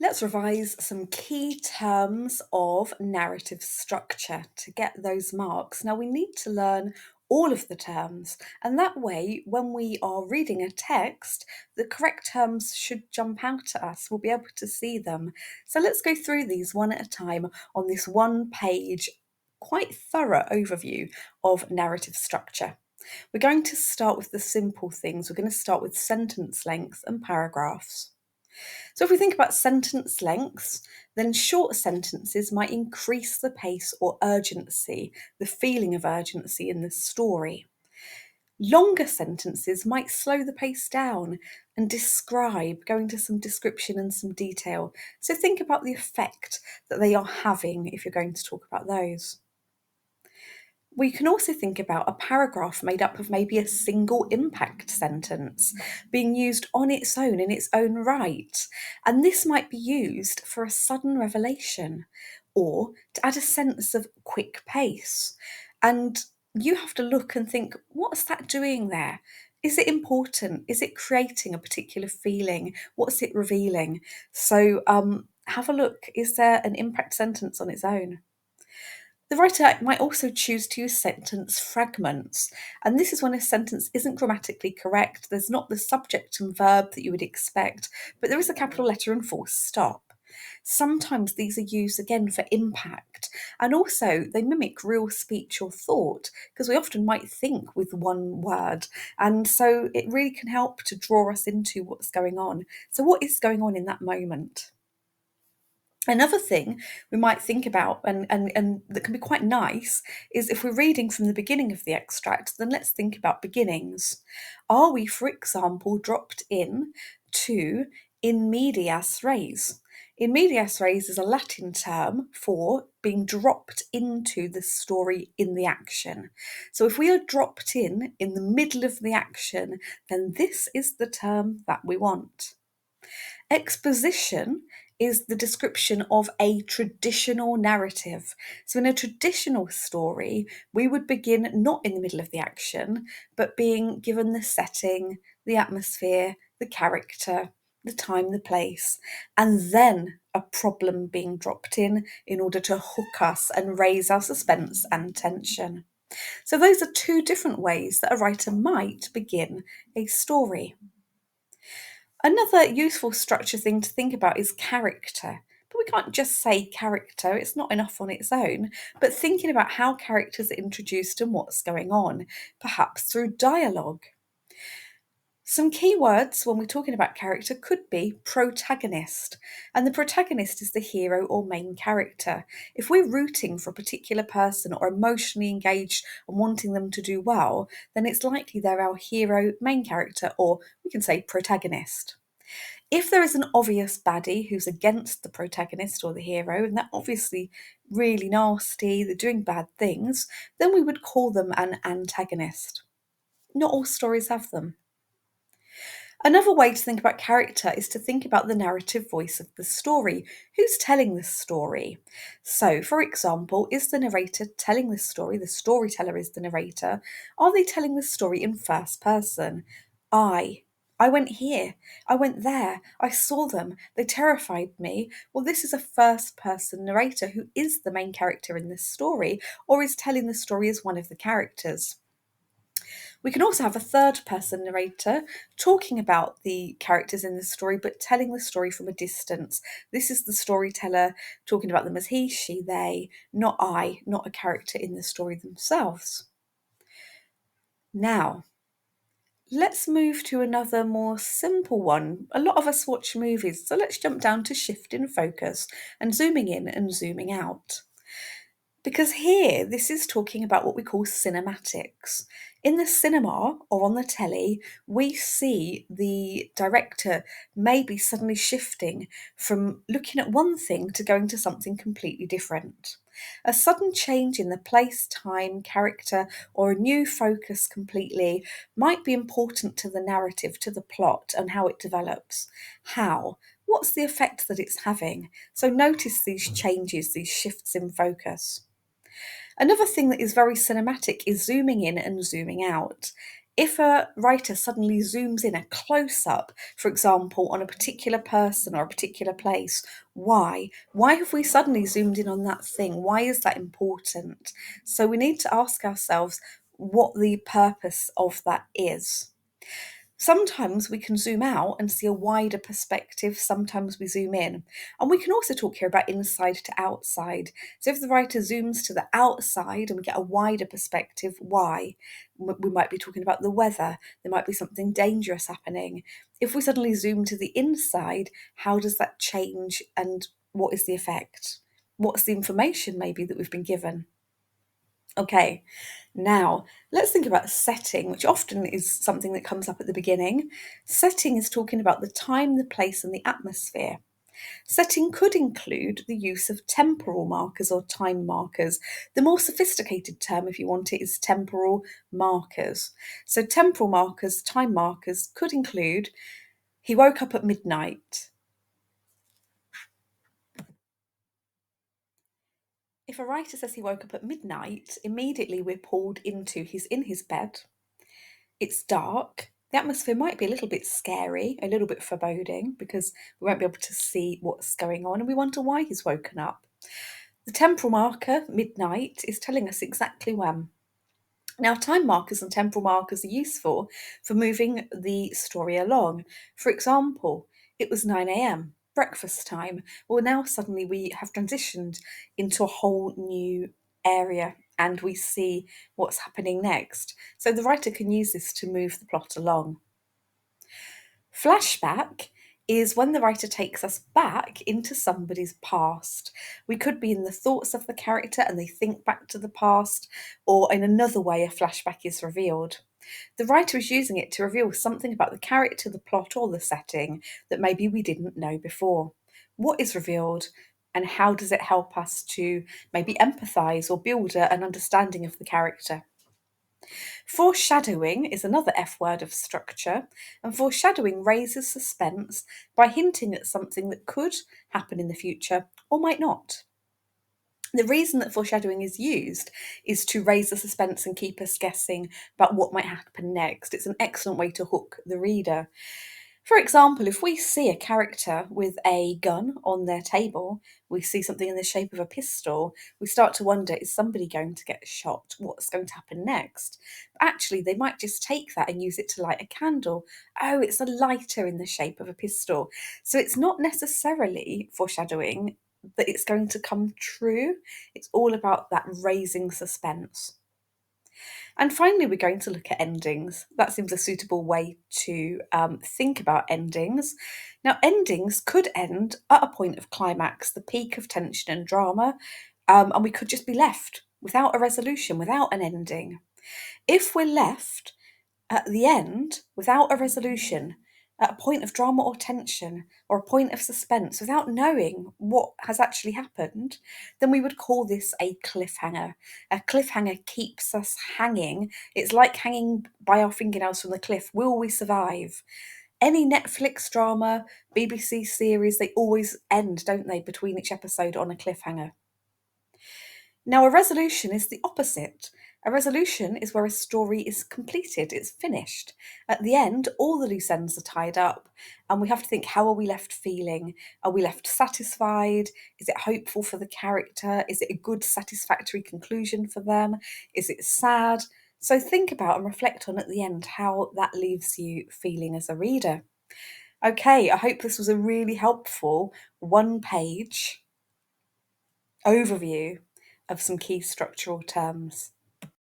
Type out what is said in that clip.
Let's revise some key terms of narrative structure to get those marks. Now, we need to learn all of the terms, and that way, when we are reading a text, the correct terms should jump out at us. We'll be able to see them. So, let's go through these one at a time on this one page, quite thorough overview of narrative structure. We're going to start with the simple things. We're going to start with sentence length and paragraphs. So, if we think about sentence lengths, then short sentences might increase the pace or urgency, the feeling of urgency in the story. Longer sentences might slow the pace down and describe, go into some description and some detail. So, think about the effect that they are having if you're going to talk about those. We can also think about a paragraph made up of maybe a single impact sentence being used on its own in its own right. And this might be used for a sudden revelation or to add a sense of quick pace. And you have to look and think, what's that doing there? Is it important? Is it creating a particular feeling? What's it revealing? So have a look. Is there an impact sentence on its own? The writer might also choose to use sentence fragments, and this is when a sentence isn't grammatically correct. There's not the subject and verb that you would expect, but there is a capital letter and full stop. Sometimes these are used again for impact, and also they mimic real speech or thought because we often might think with one word, and so it really can help to draw us into what's going on. So, what is going on in that moment? Another thing we might think about and that can be quite nice is if we're reading from the beginning of the extract, then let's think about beginnings. Are we, for example, dropped in to in medias res? In medias res is a Latin term for being dropped into the story in the action. So if we are dropped in the middle of the action, then this is the term that we want. Exposition is the description of a traditional narrative. So, in a traditional story, we would begin not in the middle of the action, but being given the setting, the atmosphere, the character, the time, the place, and then a problem being dropped in order to hook us and raise our suspense and tension. So, those are two different ways that a writer might begin a story. Another useful structure thing to think about is character. But we can't just say character, it's not enough on its own, but thinking about how characters are introduced and what's going on, perhaps through dialogue. Some key words when we're talking about character could be protagonist, and the protagonist is the hero or main character. If we're rooting for a particular person or emotionally engaged and wanting them to do well, then it's likely they're our hero, main character, or we can say protagonist. If there is an obvious baddie who's against the protagonist or the hero, and they're obviously really nasty, they're doing bad things, then we would call them an antagonist. Not all stories have them. Another way to think about character is to think about the narrative voice of the story. Who's telling this story? So, for example, is the narrator telling this story? The storyteller is the narrator. Are they telling the story in first person? I. I went here. I went there. I saw them. They terrified me. Well, this is a first person narrator who is the main character in this story or is telling the story as one of the characters. We can also have a third person narrator talking about the characters in the story, but telling the story from a distance. This is the storyteller talking about them as he, she, they, not I, not a character in the story themselves. Now, let's move to another more simple one. A lot of us watch movies, so let's jump down to shift in focus and zooming in and zooming out. Because here, this is talking about what we call cinematics. In the cinema or on the telly, we see the director maybe suddenly shifting from looking at one thing to going to something completely different. A sudden change in the place, time, character, or a new focus completely might be important to the narrative, to the plot, and how it develops. How? What's the effect that it's having? So notice these changes, these shifts in focus. Another thing that is very cinematic is zooming in and zooming out. If a writer suddenly zooms in a close up, for example, on a particular person or a particular place, why? Why have we suddenly zoomed in on that thing? Why is that important? So we need to ask ourselves what the purpose of that is. Sometimes we can zoom out and see a wider perspective, sometimes we zoom in. And we can also talk here about inside to outside. So if the writer zooms to the outside and we get a wider perspective, why? We might be talking about the weather, there might be something dangerous happening. If we suddenly zoom to the inside, how does that change and what is the effect? What's the information maybe that we've been given? Okay, now let's think about setting, which often is something that comes up at the beginning. Setting is talking about the time, the place, and the atmosphere. Setting could include the use of temporal markers or time markers. The more sophisticated term, if you want it, is temporal markers. So, temporal markers, time markers could include he woke up at midnight. If a writer says he woke up at midnight, immediately we're pulled into he's in his bed. It's dark. The atmosphere might be a little bit scary, a little bit foreboding, because we won't be able to see what's going on and we wonder why he's woken up. The temporal marker, midnight, is telling us exactly when. Now, time markers and temporal markers are useful for moving the story along. For example, it was 9 a.m., breakfast time. Well, now suddenly we have transitioned into a whole new area and we see what's happening next. So the writer can use this to move the plot along. Flashback is when the writer takes us back into somebody's past. We could be in the thoughts of the character and they think back to the past, or in another way, a flashback is revealed. The writer is using it to reveal something about the character, the plot, or the setting that maybe we didn't know before. What is revealed, and how does it help us to maybe empathise or build an understanding of the character? Foreshadowing is another F word of structure, and foreshadowing raises suspense by hinting at something that could happen in the future or might not. The reason that foreshadowing is used is to raise the suspense and keep us guessing about what might happen next. It's an excellent way to hook the reader. For example, if we see a character with a gun on their table, we see something in the shape of a pistol, we start to wonder, is somebody going to get shot? What's going to happen next? But actually, they might just take that and use it to light a candle. Oh, it's a lighter in the shape of a pistol. So it's not necessarily foreshadowing that it's going to come true. It's all about that raising suspense. And finally, we're going to look at endings. That seems a suitable way to think about endings. Now, endings could end at a point of climax, the peak of tension and drama, and we could just be left without a resolution, without an ending. If we're left at the end without a resolution, at a point of drama or tension, or a point of suspense, without knowing what has actually happened, then we would call this a cliffhanger. A cliffhanger keeps us hanging. It's like hanging by our fingernails from the cliff. Will we survive? Any Netflix drama, BBC series, they always end, don't they, between each episode on a cliffhanger. Now, a resolution is the opposite. A resolution is where a story is completed, it's finished. At the end, all the loose ends are tied up, and we have to think, how are we left feeling? Are we left satisfied? Is it hopeful for the character? Is it a good, satisfactory conclusion for them? Is it sad? So think about and reflect on at the end how that leaves you feeling as a reader. Okay, I hope this was a really helpful one-page overview of some key structural terms.